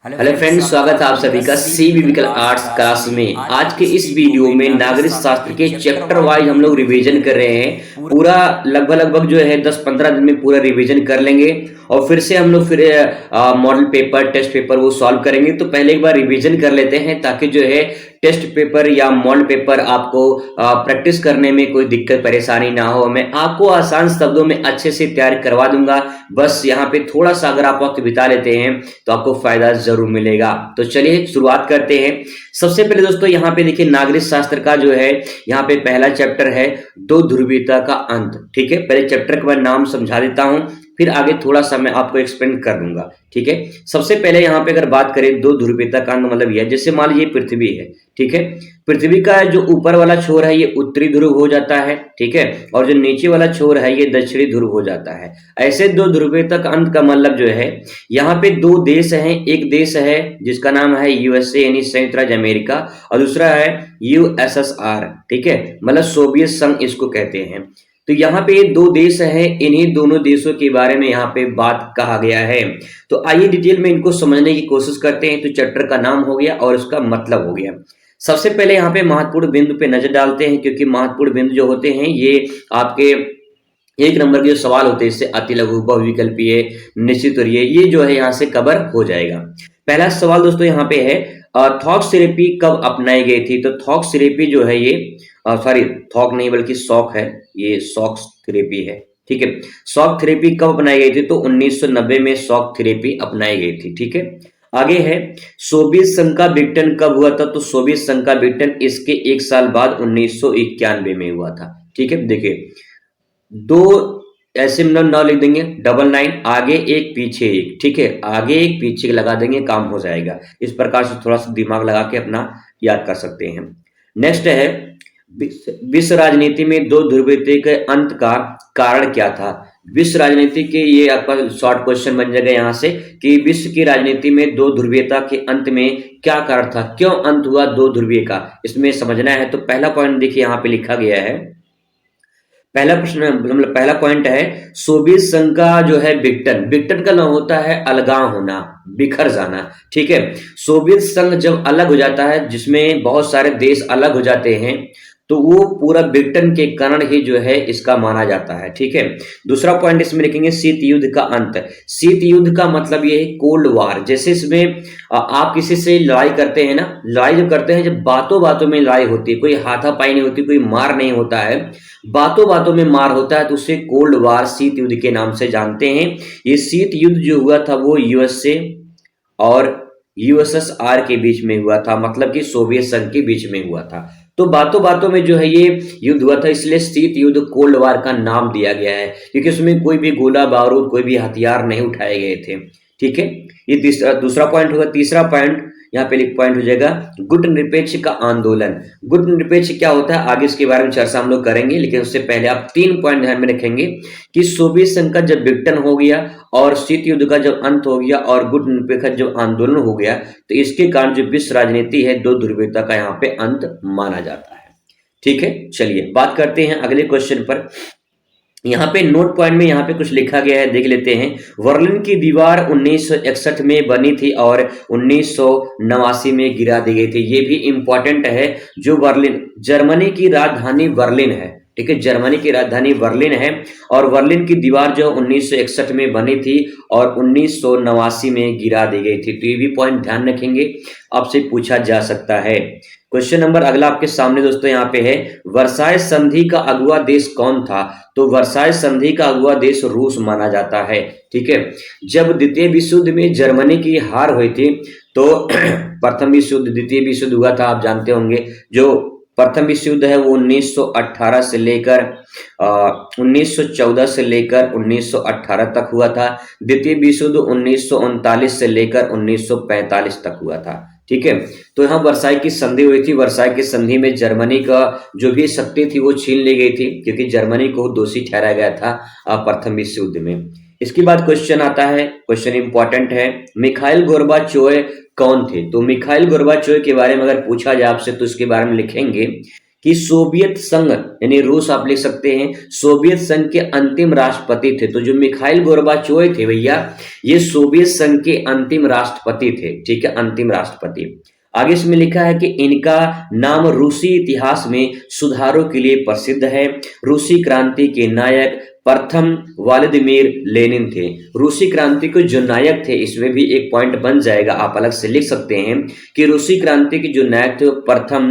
Hello friends, स्वागत है आप सभी का सी बिब्लिकल आर्ट्स क्लास में। आज के इस वीडियो में नागरिक शास्त्र के चैप्टर वाइज हम लोग रिवीजन कर रहे हैं। पूरा लगभग लगभग जो है 10-15 दिन में पूरा रिवीजन कर लेंगे और फिर से हम लोग फिर मॉडल पेपर टेस्ट पेपर वो सॉल्व करेंगे। तो पहले एक बार रिवीजन कर लेते हैं ताकि जो है टेस्ट पेपर या मॉडल पेपर आपको प्रैक्टिस करने में कोई दिक्कत परेशानी ना हो। मैं आपको आसान शब्दों में अच्छे से तैयार करवा दूंगा। बस यहाँ पे थोड़ा सा अगर आप वक्त बिता लेते हैं तो आपको फायदा जरूर मिलेगा। तो चलिए शुरुआत करते हैं। सबसे पहले दोस्तों यहाँ पे देखिए नागरिक शास्त्र का जो है यहाँ पे पहला चैप्टर है दो ध्रुवीयता का अंत। ठीक है, पहले चैप्टर का मैं नाम समझा देता हूँ, फिर आगे थोड़ा सा मैं आपको एक्सप्लेन कर दूंगा। ठीक है, सबसे पहले यहाँ पे अगर बात करें दो ध्रुवीयता का अंत मतलब यह, जैसे मान लीजिए पृथ्वी है। ठीक है, पृथ्वी का जो ऊपर वाला छोर है ये उत्तरी ध्रुव हो जाता है। ठीक है, और जो नीचे वाला छोर है ये दक्षिणी ध्रुव हो जाता है। ऐसे दो ध्रुवीयता का अंत का मतलब जो है यहाँ पे दो देश हैं। एक देश है जिसका नाम है यूएसए यानी संयुक्त राज्य अमेरिका, और दूसरा है यूएसएसआर। ठीक है, मतलब सोवियत संघ इसको कहते हैं। तो यहाँ पे दो देश हैं, इन्हीं दोनों देशों के बारे में यहाँ पे बात कहा गया है। तो आइए डिटेल में इनको समझने की कोशिश करते हैं। तो चैप्टर का नाम हो गया और उसका मतलब हो गया। सबसे पहले यहाँ पे महत्वपूर्ण बिंदु पे नजर डालते हैं, क्योंकि महत्वपूर्ण बिंदु जो होते हैं ये आपके एक नंबर के जो सवाल होते हैं, इससे अति लघु बहुविकल्पीय निश्चित और ये जो है यहाँ से कवर हो जाएगा। पहला सवाल दोस्तों यहाँ पे है थॉक थेरेपी कब अपनाई गई थी। तो थॉक थेरेपी जो है ये सॉरी थॉक नहीं बल्कि शॉक है, ये शॉक थेरेपी है। ठीक है, शॉक थेरेपी कब अपनाई गई थी तो 1990 में शॉक थेरेपी अपनाई गई थी। ठीक है, आगे है सोवियत संघ का विघटन कब हुआ था। तो सोवियत संघ का विघटन इसके एक साल बाद 1991 में हुआ था। ठीक है, देखिए दो ऐसे नौ लिख देंगे, 99, आगे एक पीछे एक। ठीक है, आगे एक पीछे लगा देंगे, काम हो जाएगा। इस प्रकार से थोड़ा सा दिमाग लगा के अपना याद कर सकते हैं। नेक्स्ट है विश्व राजनीति में दो ध्रुवीयता के अंत का कारण क्या था। विश्व राजनीति के ये आपका शॉर्ट क्वेश्चन बन जाएगा यहाँ से कि विश्व की राजनीति में दो ध्रुवीयता के अंत में क्या कारण था, क्यों अंत हुआ दो ध्रुवीय का, इसमें समझना है। तो पहला पॉइंट देखिए यहाँ पे लिखा गया है। पहला प्रश्न मतलब पहला पॉइंट है सोवियत संघ का जो है विघटन। विघटन का नाम होता है अलगाव होना, बिखर जाना। ठीक है, सोवियत संघ जब अलग हो जाता है, जिसमें बहुत सारे देश अलग हो जाते हैं, तो वो पूरा विघटन के कारण ही जो है इसका माना जाता है। ठीक है, दूसरा पॉइंट इसमें लिखेंगे शीत युद्ध का अंत। शीत युद्ध का मतलब ये है कोल्ड वार। जैसे इसमें आप किसी से लड़ाई करते हैं ना, लड़ाई जो करते हैं जब बातों बातों में लड़ाई होती है, कोई हाथापाई नहीं होती, कोई मार नहीं होता है, बातों बातों में मार होता है, तो उसे कोल्ड वार शीत युद्ध के नाम से जानते हैं। ये शीत युद्ध जो हुआ था वो यूएसए और यूएसएसआर के बीच में हुआ था, मतलब कि सोवियत संघ के बीच में हुआ था। तो बातों बातों में जो है ये युद्ध हुआ था, इसलिए शीत युद्ध कोल्ड वार का नाम दिया गया है, क्योंकि उसमें कोई भी गोला बारूद कोई भी हथियार नहीं उठाए गए थे। ठीक है, ये दूसरा पॉइंट होगा। तीसरा पॉइंट यहाँ पे पॉइंट हो जाएगा गुट निरपेक्ष का आंदोलन। गुट निरपेक्ष क्या होता है आगे इसके बारे में चर्चा हम लोग करेंगे, लेकिन उससे पहले आप 3 पॉइंट ध्यान में रखेंगे कि सोवियत संघ का जब विघटन हो गया और शीत युद्ध का जब अंत हो गया और गुट निरपेक्ष जब आंदोलन हो गया, तो इसके कारण जो विश्व राजनीति है दो ध्रुवीयता का यहाँ पे अंत माना जाता है। ठीक है, चलिए बात करते हैं अगले क्वेश्चन पर। यहाँ पे नोट पॉइंट में यहाँ पे कुछ लिखा गया है, देख लेते हैं। बर्लिन की दीवार 1961 में बनी थी और 1989 में गिरा दी गई थी। ये भी इंपॉर्टेंट है। जो बर्लिन जर्मनी की राजधानी बर्लिन है, ठीक है, जर्मनी की राजधानी बर्लिन है, और बर्लिन की दीवार जो 1961 में बनी थी और 1989 में गिरा दी गई थी। तो ये भी पॉइंट ध्यान रखेंगे, आपसे पूछा जा सकता है। क्वेश्चन नंबर अगला आपके सामने दोस्तों यहाँ पे है वर्साय संधि का अगुआ देश कौन था। तो वर्साय संधि का अगुआ देश रूस माना जाता है। ठीक है, जब द्वितीय विश्व युद्ध में जर्मनी की हार हुई थी तो प्रथम विश्व युद्ध द्वितीय विश्व युद्ध हुआ था, आप जानते होंगे। जो प्रथम विश्व युद्ध है वो 1918 से लेकर 1914 से लेकर 1918 तक हुआ था। द्वितीय विश्व युद्ध 1939 से लेकर 1945 तक हुआ था। ठीक है, तो यहाँ वर्साई की संधि हुई थी। वर्साई की संधि में जर्मनी का जो भी शक्ति थी वो छीन ली गई थी, क्योंकि जर्मनी को दोषी ठहराया गया था प्रथम विश्व युद्ध में। इसके बाद क्वेश्चन आता है, क्वेश्चन इंपॉर्टेंट है, मिखाइल गोर्बाचोव कौन थे। तो मिखाइल गोर्बाचोव के बारे में अगर पूछा जाए आपसे तो इसके बारे में लिखेंगे कि सोवियत संघ यानी रूस आप लिख सकते हैं, सोवियत संघ के अंतिम राष्ट्रपति थे। तो जो मिखाइल गोर्बाचोव थे भैया, ये सोवियत संघ के अंतिम राष्ट्रपति थे, ठीक है, अंतिम राष्ट्रपति। आगे इसमें लिखा है कि इनका नाम रूसी इतिहास में सुधारों के लिए प्रसिद्ध है। रूसी क्रांति के नायक प्रथम व्लादिमीर लेनिन थे। रूसी क्रांति के जो नायक थे, इसमें भी एक पॉइंट बन जाएगा, आप अलग से लिख सकते हैं कि रूसी क्रांति के जो नायक थे वो प्रथम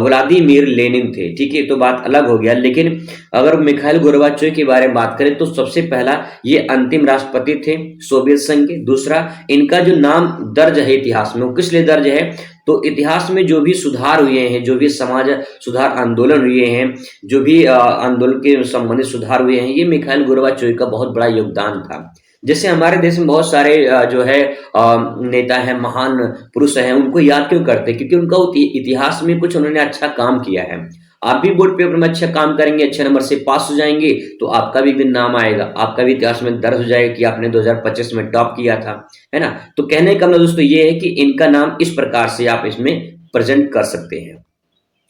व्लादिमीर लेनिन थे, ठीक है, तो बात अलग हो गया। लेकिन अगर मिखाइल गोर्बाचोव के बारे में बात करें तो सबसे पहला ये अंतिम राष्ट्रपति थे सोवियत संघ के। दूसरा, इनका जो नाम दर्ज है इतिहास में, वो किस लिए दर्ज है, तो इतिहास में जो भी सुधार हुए हैं, जो भी समाज सुधार आंदोलन हुए हैं, जो भी आंदोलन के संबंधित सुधार हुए हैं, ये मिखाइल गोर्बाचोव का बहुत बड़ा योगदान था। जैसे हमारे देश में बहुत सारे जो है नेता हैं, महान पुरुष हैं, उनको याद क्यों करते हैं, क्योंकि उनका इतिहास में कुछ उन्होंने अच्छा काम किया है। आप भी बोर्ड पेपर में अच्छा काम करेंगे, अच्छे नंबर से पास हो जाएंगे, तो आपका भी एक दिन नाम आएगा, आपका भी इतिहास में दर्ज हो जाएगा कि आपने 2025 में टॉप किया था, है ना। तो कहने का मतलब दोस्तों ये है कि इनका नाम इस प्रकार से आप इसमें प्रेजेंट कर सकते हैं।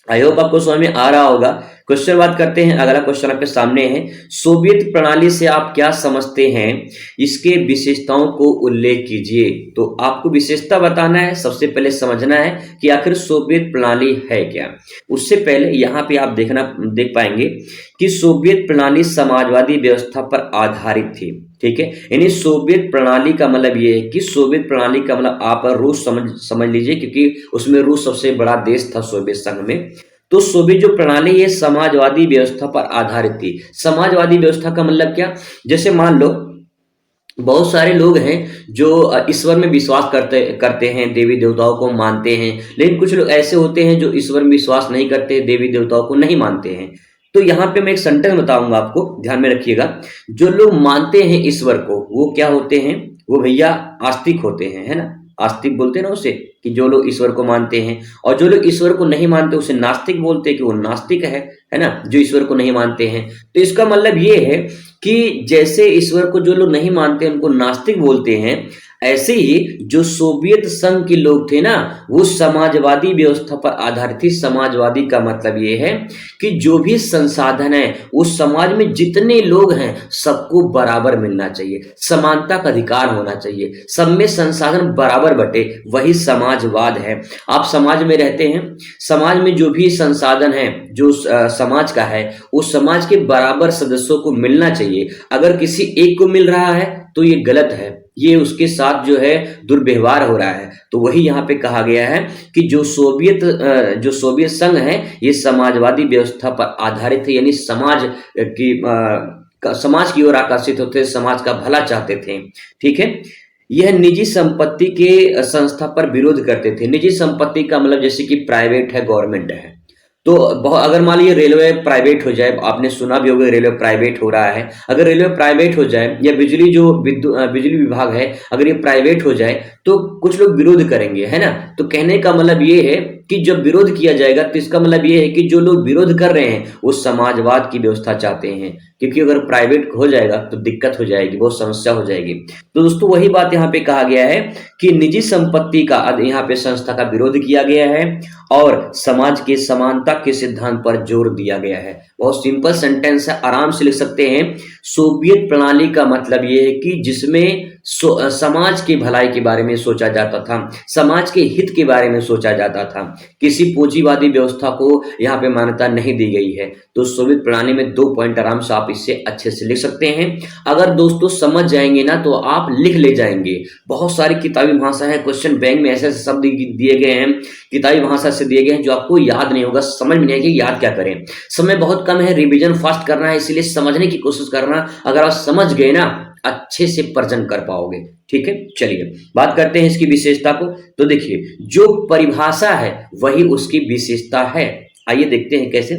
आई होप आपको समझ में आ रहा होगा। क्वेश्चन बात करते हैं, अगला क्वेश्चन आपके सामने है, सोवियत प्रणाली से आप क्या समझते हैं, इसके विशेषताओं को उल्लेख कीजिए। तो आपको विशेषता बताना है, सबसे पहले समझना है कि आखिर सोवियत प्रणाली है क्या। उससे पहले यहाँ पे आप देख पाएंगे कि सोवियत प्रणाली समाजवादी व्यवस्था पर आधारित थी, ठीक है। यानी सोवियत प्रणाली का मतलब ये है कि सोवियत प्रणाली का मतलब आप रूस समझ लीजिए, क्योंकि उसमें रूस सबसे बड़ा देश था सोवियत संघ में। तो सोवियत जो प्रणाली है समाजवादी व्यवस्था पर आधारित थी। समाजवादी व्यवस्था का मतलब क्या, जैसे मान लो बहुत सारे लोग हैं जो ईश्वर में विश्वास करते हैं, देवी देवताओं को मानते हैं, लेकिन कुछ लोग ऐसे होते हैं जो ईश्वर में विश्वास नहीं करते, देवी देवताओं को नहीं मानते हैं। तो यहाँ पे मैं एक सेंटेंस बताऊंगा, आपको ध्यान में रखिएगा। जो लोग मानते हैं ईश्वर को, वो क्या होते हैं, वो भैया आस्तिक होते हैं, है ना, आस्तिक बोलते हैं ना उसे, कि जो लोग ईश्वर को मानते हैं। और जो लोग ईश्वर को नहीं मानते उसे नास्तिक बोलते हैं, कि वो नास्तिक है ना, जो ईश्वर को नहीं मानते हैं। तो इसका मतलब ये है कि जैसे ईश्वर को जो लोग नहीं मानते उनको नास्तिक बोलते हैं, ऐसे ही जो सोवियत संघ के लोग थे ना, वो समाजवादी व्यवस्था पर आधारित थी। समाजवादी का मतलब ये है कि जो भी संसाधन है, उस समाज में जितने लोग हैं सबको बराबर मिलना चाहिए, समानता का अधिकार होना चाहिए, सब में संसाधन बराबर बटे, वही समाजवाद है। आप समाज में रहते हैं, समाज में जो भी संसाधन है जो समाज का है, उस समाज के बराबर सदस्यों को मिलना चाहिए। अगर किसी एक को मिल रहा है तो ये गलत है, ये उसके साथ जो है दुर्व्यवहार हो रहा है। तो वही यहाँ पे कहा गया है कि जो सोवियत संघ है, ये समाजवादी व्यवस्था पर आधारित है, यानी समाज की ओर आकर्षित होते, समाज का भला चाहते थे, ठीक है। यह निजी संपत्ति के संस्था पर विरोध करते थे। निजी संपत्ति का मतलब जैसे कि प्राइवेट है, गवर्नमेंट है। तो अगर मान लीजिए रेलवे प्राइवेट हो जाए, आपने सुना भी होगा रेलवे प्राइवेट हो रहा है, अगर रेलवे प्राइवेट हो जाए, या बिजली विभाग है, अगर ये प्राइवेट हो जाए, तो कुछ लोग विरोध करेंगे, है ना। तो कहने का मतलब ये है कि जब विरोध किया जाएगा तो इसका मतलब ये है कि जो लोग विरोध कर रहे हैं वो समाजवाद की व्यवस्था चाहते हैं, क्योंकि अगर प्राइवेट हो जाएगा तो दिक्कत हो जाएगी, बहुत समस्या हो जाएगी। तो दोस्तों वही बात यहाँ पे कहा गया है कि निजी संपत्ति का यहाँ पे संस्था का विरोध किया गया है और समाज के समानता के सिद्धांत पर जोर दिया गया है। बहुत सिंपल सेंटेंस है, आराम से लिख सकते हैं। सोवियत प्रणाली का मतलब ये है कि जिसमें समाज की भलाई के बारे में सोचा जाता था, समाज के हित के बारे में सोचा जाता था, किसी पूंजीवादी व्यवस्था को यहाँ पे मान्यता नहीं दी गई है। तो सोवियत प्रणाली में 2 पॉइंट आराम से आप इससे अच्छे से लिख सकते हैं। अगर दोस्तों समझ जाएंगे ना तो आप लिख ले जाएंगे। बहुत सारी किताबी भाषा है, क्वेश्चन बैंक में ऐसे ऐसे शब्द दिए गए हैं, किताबी भाषा से दिए गए हैं जो आपको याद नहीं होगा, समझ में नहीं आएगी, याद क्या करें। समय बहुत कम है, रिवीजन फास्ट करना है, इसलिए समझने की कोशिश करना। अगर आप समझ गए ना अच्छे से प्रजन कर पाओगे, ठीक है। चलिए बात करते हैं इसकी विशेषता को। तो देखिए जो परिभाषा है वही उसकी विशेषता है। आइए देखते हैं कैसे।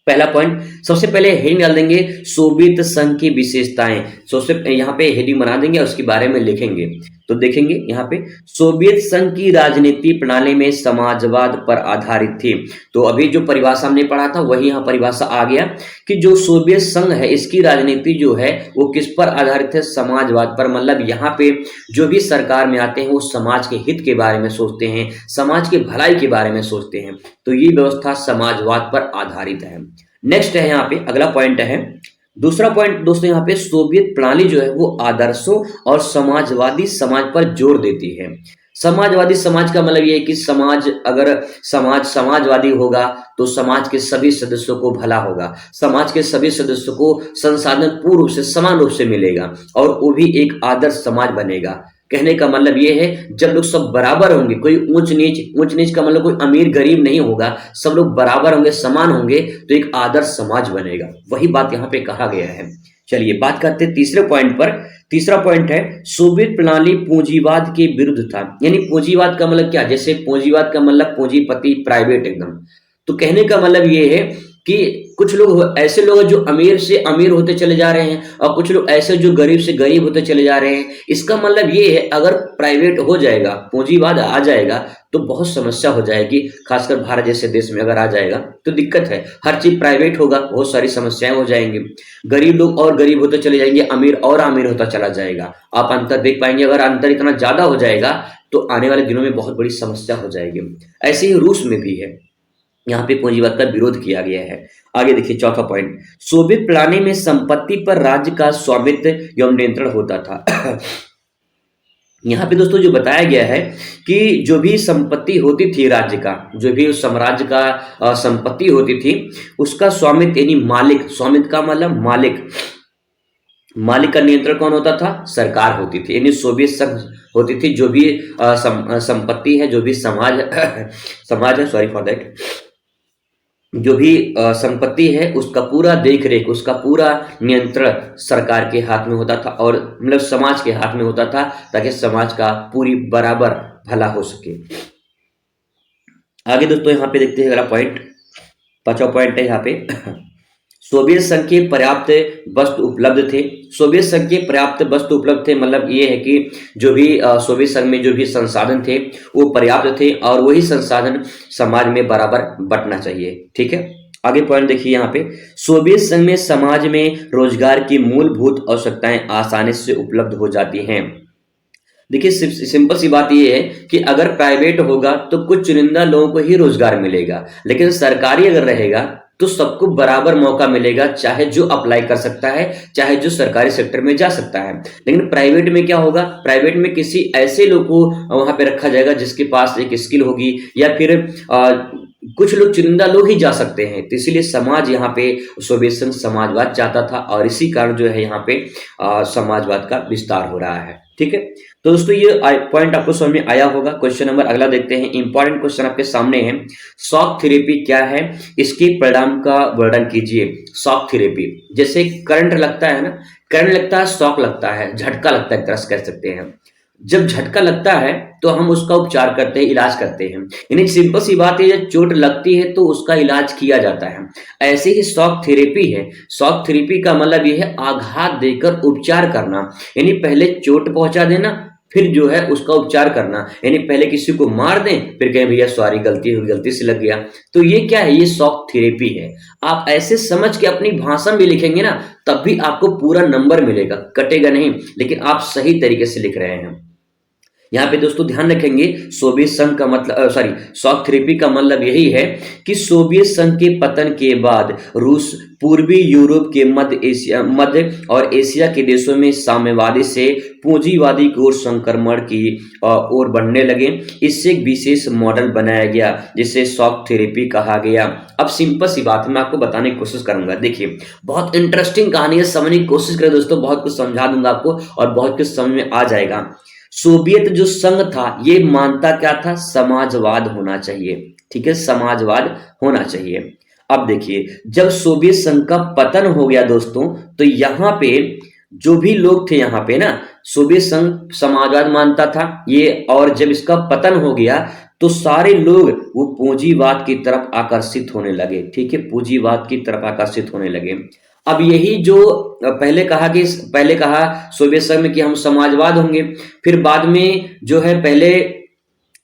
पहला पॉइंट, सबसे पहले हेडिंग डाल देंगे सोवियत संघ की विशेषताएं। सबसे यहाँ पे हेडिंग बना देंगे और उसके बारे में लिखेंगे। तो देखेंगे यहाँ पे सोवियत संघ की राजनीति प्रणाली में समाजवाद पर आधारित थी। तो अभी जो परिभाषा हमने पढ़ा था वही यहाँ परिभाषा आ गया कि जो सोवियत संघ है इसकी राजनीति जो है वो किस पर आधारित है, समाजवाद पर। मतलब यहाँ पे जो भी सरकार में आते हैं वो समाज के हित के बारे में सोचते हैं, समाज के भलाई के बारे में सोचते हैं। तो ये व्यवस्था समाजवाद पर आधारित है। नेक्स्ट है यहाँ पे अगला पॉइंट है, दूसरा पॉइंट दोस्तों यहाँ पे सोवियत प्रणाली जो है वो आदर्शों और समाजवादी समाज पर जोर देती है। समाजवादी समाज का मतलब ये है कि समाज अगर समाजवादी होगा तो समाज के सभी सदस्यों को भला होगा, समाज के सभी सदस्यों को संसाधन पूर्ण रूप से समान रूप से मिलेगा और वो भी एक आदर्श समाज बनेगा। कहने का मतलब ये है जब लोग सब बराबर होंगे, कोई ऊंच नीच का मतलब कोई अमीर गरीब नहीं होगा, सब लोग बराबर होंगे, समान होंगे, तो एक आदर्श समाज बनेगा। वही बात यहाँ पे कहा गया है। चलिए बात करते हैं तीसरे पॉइंट पर। तीसरा पॉइंट है सोवियत प्रणाली पूंजीवाद के विरुद्ध था। यानी पूंजीवाद का मतलब क्या, जैसे पूंजीवाद का मतलब पूंजीपति, प्राइवेट एकदम। तो कहने का मतलब ये है कि कुछ लोग ऐसे लोग जो अमीर से अमीर होते चले जा रहे हैं और कुछ लोग ऐसे जो गरीब से गरीब होते चले जा रहे हैं। इसका मतलब ये है अगर प्राइवेट हो जाएगा, पूंजीवाद आ जाएगा तो बहुत समस्या हो जाएगी। खासकर भारत जैसे देश में अगर आ जाएगा तो दिक्कत है, हर चीज प्राइवेट होगा, बहुत सारी समस्याएं हो जाएंगी। गरीब लोग और गरीब होते चले जाएंगे, अमीर और अमीर होता चला जाएगा। आप अंतर देख पाएंगे, अगर अंतर इतना ज्यादा हो जाएगा तो आने वाले दिनों में बहुत बड़ी समस्या हो जाएगी। ऐसे ही रूस में भी है, यहाँ पे पूंजीवाद का विरोध किया गया है। आगे देखिए चौथा पॉइंट, सोवियत प्रणाली में संपत्ति पर राज्य का स्वामित्व एवं नियंत्रण होता था। यहाँ पे दोस्तों जो बताया गया है कि जो भी संपत्ति होती थी राज्य का, जो भी उस साम्राज्य का संपत्ति होती थी, उसका स्वामित्व यानी मालिक, स्वामित्व का मतलब मालिक का नियंत्रण कौन होता था, सरकार होती थी। यानी सोवियत संघ होती थी। जो भी संपत्ति है, जो भी समाज है, सॉरी फॉर दैट, जो भी संपत्ति है उसका पूरा देख रेख, उसका पूरा नियंत्रण सरकार के हाथ में होता था और मतलब समाज के हाथ में होता था, ताकि समाज का पूरी बराबर भला हो सके। आगे दोस्तों यहाँ पे देखते हैं अगला पॉइंट, पांचवा पॉइंट है यहाँ पे सोवियत संघ के पर्याप्त वस्तु उपलब्ध थे। सोवियत संघ के पर्याप्त वस्तु उपलब्ध थे मतलब ये है कि जो भी सोवियत संघ में जो भी संसाधन थे वो पर्याप्त थे और वही संसाधन समाज में बराबर बंटना चाहिए। ठीक है, आगे पॉइंट देखिए यहाँ पे, सोवियत संघ में समाज में रोजगार की मूलभूत आवश्यकताएं आसानी से उपलब्ध हो जाती हैं। देखिए सिंपल सी बात ये है कि अगर प्राइवेट होगा तो कुछ चुनिंदा लोगों को ही रोजगार मिलेगा, लेकिन सरकारी अगर रहेगा तो सबको बराबर मौका मिलेगा, चाहे जो अप्लाई कर सकता है, चाहे जो सरकारी सेक्टर में जा सकता है। लेकिन प्राइवेट में क्या होगा, प्राइवेट में किसी ऐसे लोग को वहां पे रखा जाएगा जिसके पास एक स्किल होगी, या फिर कुछ लोग चुनिंदा लोग ही जा सकते हैं। तो इसीलिए समाज यहाँ पे सोवियत संघ समाजवाद चाहता था और इसी कारण जो है यहाँ पे समाजवाद का विस्तार हो रहा है। ठीक है, तो दोस्तों ये पॉइंट आपको समझ में आया होगा। क्वेश्चन नंबर अगला देखते हैं, इंपॉर्टेंट क्वेश्चन आपके सामने है, शॉक थेरेपी क्या है, इसके परिणाम का वर्णन कीजिए। शॉक थेरेपी, जैसे करंट लगता है ना, करंट लगता है, शॉक लगता है, झटका लगता है, एक तरह से कह सकते हैं। जब झटका लगता है तो हम उसका उपचार करते हैं, इलाज करते हैं। यानी सिंपल सी बात है, जब चोट लगती है तो उसका इलाज किया जाता है। ऐसे ही शॉक थेरेपी है। शॉक थेरेपी का मतलब यह है आघात देकर उपचार करना, यानी पहले चोट पहुंचा देना, फिर जो है उसका उपचार करना। यानी पहले किसी को मार दें, फिर कहें भैया सॉरी गलती हुई, गलती से लग गया। तो ये क्या है, ये शॉक थेरेपी है। आप ऐसे समझ के अपनी भाषा में लिखेंगे ना, तब भी आपको पूरा नंबर मिलेगा, कटेगा नहीं, लेकिन आप सही तरीके से लिख रहे हैं। यहाँ पे दोस्तों ध्यान रखेंगे, सोवियत संघ का मतलब शॉक थेरेपी का मतलब यही है कि सोवियत संघ के पतन के बाद रूस पूर्वी यूरोप के मध्य और एशिया के देशों में साम्यवादी से पूंजीवादी की ओर संक्रमण की ओर बढ़ने लगे। इससे एक विशेष मॉडल बनाया गया जिसे शॉक थेरेपी कहा गया। अब सिंपल सी बात है, मैं आपको बताने की कोशिश करूंगा। देखिए बहुत इंटरेस्टिंग कहानी है, समझने की कोशिश करें दोस्तों, बहुत कुछ समझा दूंगा आपको और बहुत कुछ समझ में आ जाएगा। सोवियत जो संघ था ये मानता क्या था, समाजवाद होना चाहिए। ठीक है, समाजवाद होना चाहिए। अब देखिए जब सोवियत संघ का पतन हो गया दोस्तों, तो यहाँ पे जो भी लोग थे, यहाँ पे ना सोवियत संघ समाजवाद मानता था ये, और जब इसका पतन हो गया तो सारे लोग वो पूंजीवाद की तरफ आकर्षित होने लगे। ठीक है, पूंजीवाद की तरफ आकर्षित होने लगे। अब यही जो पहले कहा सोवियत संघ में कि हम समाजवाद होंगे, फिर बाद में जो है पहले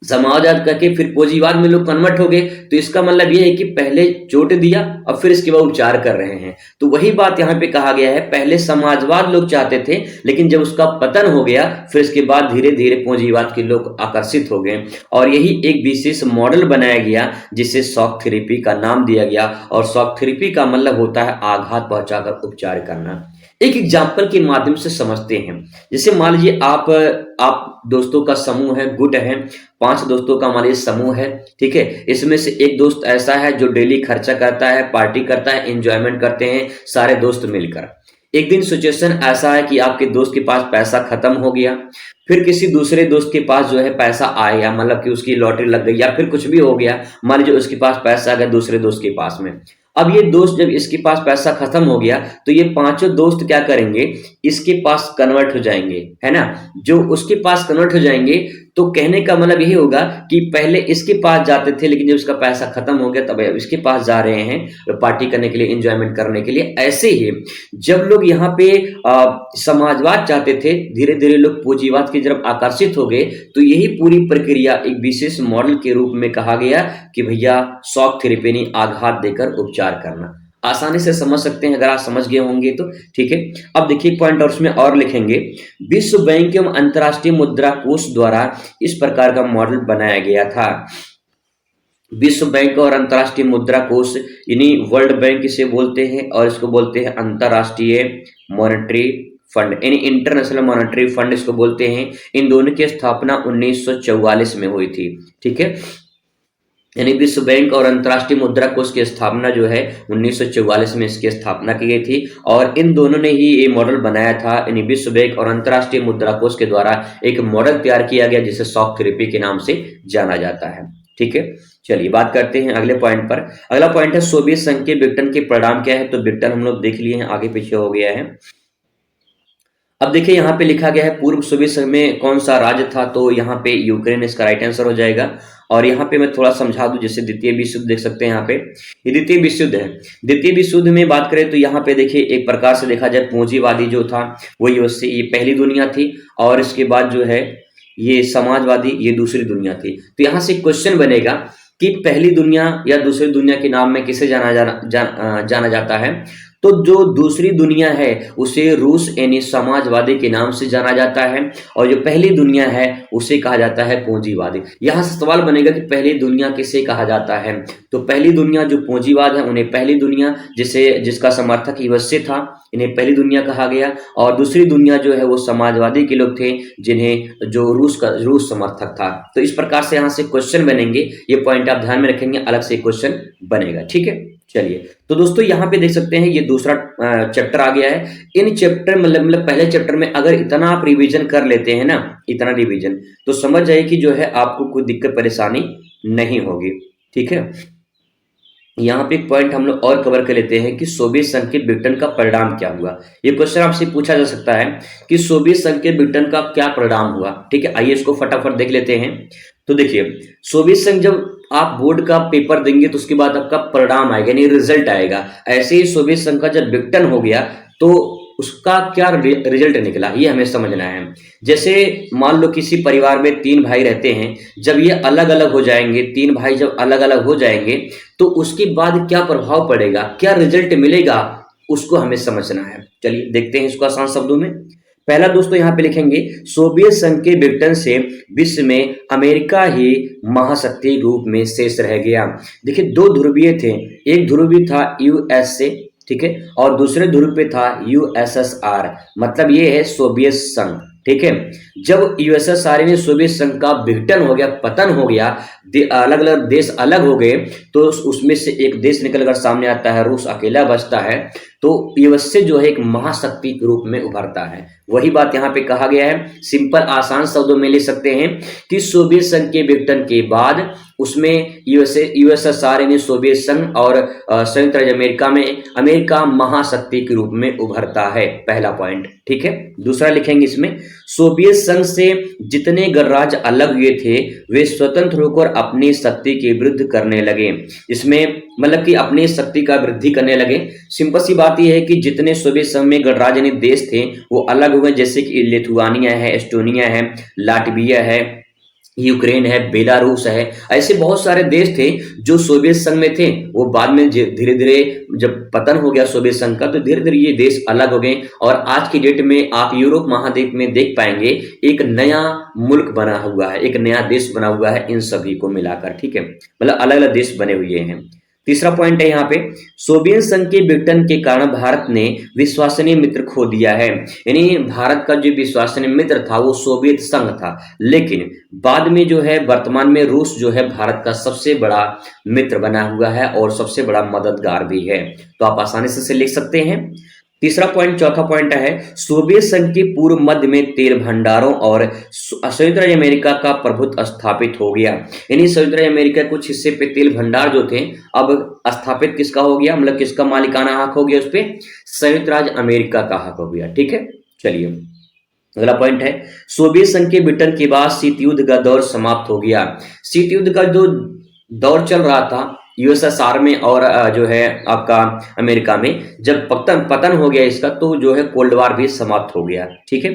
समाजवाद करके फिर पूंजीवाद में लोग कन्वर्ट हो गए। तो इसका मतलब ये है कि पहले चोट दिया और फिर इसके बाद उपचार कर रहे हैं। तो वही बात यहाँ पे कहा गया है, पहले समाजवाद लोग चाहते थे, लेकिन जब उसका पतन हो गया फिर इसके बाद धीरे धीरे पूंजीवाद के लोग आकर्षित हो गए और यही एक विशेष मॉडल बनाया गया जिसे शॉक थेरेपी का नाम दिया गया। और शॉक थेरेपी का मतलब होता है आघात पहुंचाकर उपचार करना। एक एग्जाम्पल के माध्यम से समझते हैं। जैसे मान लीजिए आप दोस्तों का समूह है, गुट है, 5 दोस्तों का मान लीजिए समूह है, ठीक है। इसमें से एक दोस्त ऐसा है जो डेली खर्चा करता है, पार्टी करता है, एंजॉयमेंट करते हैं सारे दोस्त मिलकर। एक दिन सिचुएशन ऐसा है कि आपके दोस्त के पास पैसा खत्म हो गया, फिर किसी दूसरे दोस्त के पास जो है पैसा आया, मतलब कि उसकी लॉटरी लग गई या फिर कुछ भी हो गया, मान लीजिए उसके पास पैसा आ गया दूसरे दोस्त के पास में। अब ये दोस्त जब इसके पास पैसा खत्म हो गया तो ये 5 दोस्त क्या करेंगे, इसके पास कन्वर्ट हो जाएंगे, है ना। जो उसके पास कन्वर्ट हो जाएंगे तो कहने का मतलब यही होगा कि पहले इसके पास जाते थे, लेकिन जब उसका पैसा खत्म हो गया तब इसके पास जा रहे हैं पार्टी करने के लिए, एंजॉयमेंट करने के लिए। ऐसे ही जब लोग यहाँ पे समाजवाद चाहते थे, धीरे धीरे लोग पूंजीवाद की तरफ आकर्षित हो गए। तो यही पूरी प्रक्रिया एक विशेष मॉडल के रूप में कहा गया कि भैया शॉक थेरेपी यानी आघात देकर उपचार करना। आसानी से समझ सकते हैं अगर आप समझ गए होंगे तो, ठीक है। अब देखिए पॉइंट और उसमें और लिखेंगे, विश्व बैंक एवं अंतर्राष्ट्रीय मुद्रा कोष द्वारा इस प्रकार का मॉडल बनाया गया था। विश्व बैंक और अंतर्राष्ट्रीय मुद्रा कोष यानी वर्ल्ड बैंक इसे बोलते हैं और इसको बोलते हैं अंतर्राष्ट्रीय मॉनेटरी फंड यानी इंटरनेशनल मॉनेटरी फंड इसको बोलते हैं। इन दोनों की स्थापना 1944 में हुई थी, ठीक है। यानी विश्व बैंक और अंतर्राष्ट्रीय मुद्रा कोष की स्थापना जो है 1944 में इसकी स्थापना की गई थी और इन दोनों ने ही ये मॉडल बनाया था। यानी विश्व बैंक और अंतर्राष्ट्रीय मुद्रा कोष के द्वारा एक मॉडल तैयार किया गया जिसे शॉक थेरेपी के नाम से जाना जाता है, ठीक है। चलिए बात करते हैं अगले पॉइंट पर। अगला पॉइंट है सोवियत संघ के विघटन के परिणाम क्या है। तो विघटन हम लोग देख लिए हैं, आगे पीछे हो गया है। अब देखिए यहाँ पे लिखा गया है पूर्व सोवियत संघ में कौन सा राज्य था, तो यहाँ पे यूक्रेन इसका राइट आंसर हो जाएगा। और यहाँ पे मैं थोड़ा समझा दूं, जैसे द्वितीय विश्व युद्ध देख सकते हैं यहाँ पे, ये द्वितीय विश्व युद्ध है। द्वितीय विश्व युद्ध में बात करें तो यहाँ पे देखिए एक प्रकार से देखा जाए पूंजीवादी जो था वो ये पहली दुनिया थी और इसके बाद जो है ये समाजवादी ये दूसरी दुनिया थी। तो यहाँ से क्वेश्चन बनेगा कि पहली दुनिया या दूसरी दुनिया के नाम में किसे जाना जाता है। तो जो दूसरी दुनिया है उसे रूस यानी समाजवादी के नाम से जाना जाता है और जो पहली दुनिया है उसे कहा जाता है पूंजीवादी। यहाँ से सवाल बनेगा कि पहली दुनिया किसे कहा जाता है। तो पहली दुनिया जो पूंजीवाद है उन्हें पहली दुनिया, जिसका समर्थक यूएसए था, इन्हें पहली दुनिया कहा गया। और दूसरी दुनिया जो है वो समाजवादी के लोग थे जिन्हें जो रूस समर्थक था। तो इस प्रकार से यहाँ से क्वेश्चन बनेंगे, ये पॉइंट आप ध्यान में रखेंगे, अलग से क्वेश्चन बनेगा, ठीक है। चलिए तो दोस्तों यहाँ पे देख सकते हैं ये दूसरा चैप्टर आ गया है। इन चैप्टर मतलब पहले चैप्टर में अगर इतना आप रिवीजन कर लेते हैं ना, इतना रिवीजन, तो समझ जाए कि जो है आपको कोई दिक्कत परेशानी नहीं होगी, ठीक है। यहाँ पे एक पॉइंट हम लोग और कवर कर लेते हैं कि सोवियत संघ के विघटन का परिणाम क्या हुआ। ये क्वेश्चन आपसे पूछा जा सकता है कि सोवियत संघ के विघटन का क्या परिणाम हुआ, ठीक है। आइए इसको फटाफट देख लेते हैं। तो देखिए सोवियत संघ जब आप बोर्ड का पेपर देंगे तो उसके बाद आपका परिणाम आएगा यानी रिजल्ट आएगा। ऐसे ही सोवियत संघ का जब विघटन हो गया तो उसका क्या रिजल्ट निकला ये हमें समझना है। जैसे मान लो किसी परिवार में 3 भाई रहते हैं, जब ये अलग अलग हो जाएंगे, 3 भाई जब अलग अलग हो जाएंगे तो उसके बाद क्या प्रभाव पड़ेगा, क्या रिजल्ट मिलेगा, उसको हमें समझना है। चलिए देखते हैं इसको आसान शब्दों में। पहला दोस्तों यहाँ पे लिखेंगे सोवियत संघ के विघटन से विश्व में अमेरिका ही महाशक्ति रूप में शेष रह गया। देखिए 2 ध्रुवीय थे, एक ध्रुवी था यूएसए, ठीक है, और दूसरे ध्रुव पे था यूएसएसआर, मतलब ये है सोवियत संघ, ठीक है। जब यूएसएसआर में सोवियत संघ का विघटन हो गया, पतन हो गया, अलग अलग देश अलग हो गए, तो उसमें से एक देश निकलकर सामने आता है, रूस अकेला बचता है, तो यूएसए जो है एक महाशक्ति के रूप में उभरता है। वही बात यहाँ पे कहा गया है। सिंपल आसान शब्दों में ले सकते हैं कि सोवियत संघ के विघटन के बाद उसमें यूएसएसआर यानी सोवियत संघ और संयुक्त राज्य अमेरिका में अमेरिका महाशक्ति के रूप में उभरता है, पहला पॉइंट, ठीक है। दूसरा लिखेंगे इसमें सोवियत संघ से जितने गणराज्य अलग हुए थे वे स्वतंत्र होकर अपनी शक्ति की वृद्धि करने लगे। इसमें मतलब कि अपनी शक्ति का वृद्धि करने लगे। सिंपल सी बात यह है कि जितने सोवियत संघ में गणराज्य यानी देश थे वो अलग हुए, जैसे कि लिथुआनिया है, एस्टोनिया है, लाटविया है, यूक्रेन है, बेलारूस है। ऐसे बहुत सारे देश थे जो सोवियत संघ में थे। वो बाद में धीरे धीरे जब पतन हो गया सोवियत संघ का तो धीरे धीरे ये देश अलग हो गए और आज की डेट में आप यूरोप महाद्वीप में देख पाएंगे एक नया मुल्क बना हुआ है, एक नया देश बना हुआ है इन सभी को मिलाकर। ठीक है, मतलब अलग अलग देश बने हुए हैं। तीसरा पॉइंट है यहाँ पे, सोवियत संघ के विघटन के कारण भारत ने विश्वसनीय मित्र खो दिया है। यानी भारत का जो विश्वसनीय मित्र था वो सोवियत संघ था, लेकिन बाद में जो है वर्तमान में रूस जो है भारत का सबसे बड़ा मित्र बना हुआ है और सबसे बड़ा मददगार भी है। तो आप आसानी से लिख सकते हैं। तीसरा पॉइंट, चौथा पॉइंट है, सोवियत संघ के पूर्व मध्य में तेल भंडारों और संयुक्त राज्य अमेरिका का प्रभुत्व स्थापित हो गया। यानी संयुक्त राज्य अमेरिका कुछ हिस्से पे तेल भंडार जो थे अब स्थापित किसका हो गया, मतलब किसका मालिकाना हक हो गया उस पे, संयुक्त राज्य अमेरिका का हक हो गया। ठीक है, चलिए अगला पॉइंट है, सोवियत संघ के विघटन के बाद शीत युद्ध का दौर समाप्त हो गया। शीत युद्ध का जो दौर चल रहा था यूएसएसआर में और जो है आपका अमेरिका में, जब पतन हो गया इसका तो जो है कोल्ड वॉर भी समाप्त हो गया। ठीक है,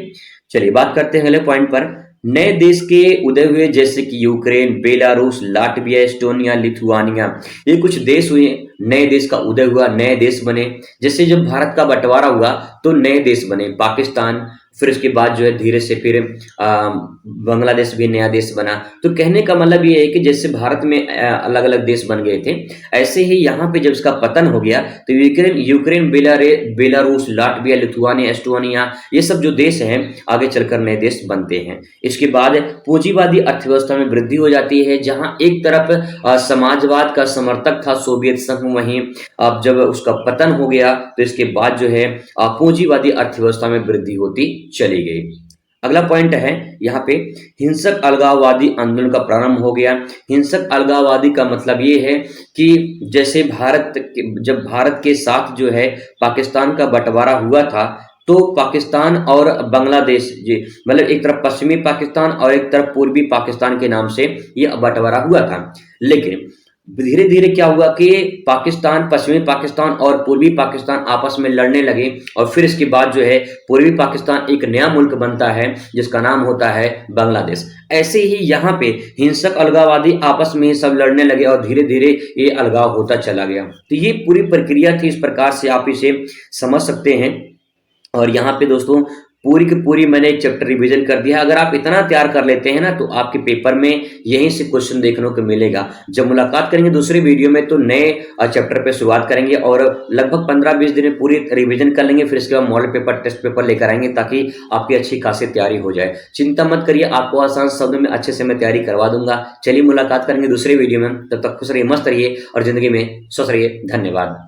चलिए बात करते हैं अगले पॉइंट पर। नए देश के उदय हुए जैसे कि Ukraine, Belarus, Latvia, Estonia, Lithuania, ये कुछ देश हुए, नए देश का उदय हुआ, नए देश बने। जैसे जब भारत का बंटवारा हुआ तो नए देश बने, पाकिस्तान, फिर उसके बाद जो है धीरे से फिर बांग्लादेश भी नया देश बना। तो कहने का मतलब ये है कि जैसे भारत में अलग अलग देश बन गए थे, ऐसे ही यहाँ पे जब इसका पतन हो गया तो Ukraine, Belarus, Latvia, Lithuania, Estonia, ये सब जो देश हैं आगे चलकर नए देश बनते हैं। इसके बाद पूंजीवादी अर्थव्यवस्था में वृद्धि हो जाती है, जहां एक तरफ समाजवाद का समर्थक था सोवियत संघ, वहीं अब जब उसका पतन हो गया तो इसके बाद जो है पूंजीवादी अर्थव्यवस्था में वृद्धि होती चली गई। अगला पॉइंट है यहाँ पे, हिंसक अलगाववादी आंदोलन का प्रारंभ हो गया। हिंसक अलगाववादी का मतलब ये है कि जैसे जब भारत के साथ जो है पाकिस्तान का बंटवारा हुआ था तो पाकिस्तान और बांग्लादेश जी, मतलब एक तरफ पश्चिमी पाकिस्तान और एक तरफ पूर्वी पाकिस्तान के नाम से ये बंटवारा हुआ था। लेकिन धीरे धीरे क्या हुआ कि पाकिस्तान, पश्चिमी पाकिस्तान और पूर्वी पाकिस्तान आपस में लड़ने लगे और फिर इसके बाद जो है पूर्वी पाकिस्तान एक नया मुल्क बनता है जिसका नाम होता है बांग्लादेश। ऐसे ही यहाँ पे हिंसक अलगाववादी आपस में ही सब लड़ने लगे और धीरे धीरे ये अलगाव होता चला गया। तो ये पूरी प्रक्रिया थी, इस प्रकार से आप इसे समझ सकते हैं। और यहाँ पे दोस्तों पूरी की पूरी मैंने एक चैप्टर रिवीजन कर दिया। अगर आप इतना तैयार कर लेते हैं ना तो आपके पेपर में यहीं से क्वेश्चन देखने को मिलेगा। जब मुलाकात करेंगे दूसरे वीडियो में तो नए चैप्टर पे शुरुआत करेंगे और लगभग 15-20 दिन में पूरी रिवीजन कर लेंगे। फिर इसके बाद मॉडल पेपर, टेस्ट पेपर लेकर आएंगे ताकि आपकी अच्छी खासी तैयारी हो जाए। चिंता मत करिए, आपको आसान शब्दों में अच्छे से मैं तैयारी करवा दूंगा। चलिए मुलाकात करेंगे दूसरे वीडियो में, तब तक खुश रहिए, मस्त रहिए और जिंदगी में स्वस्थ रहिए। धन्यवाद।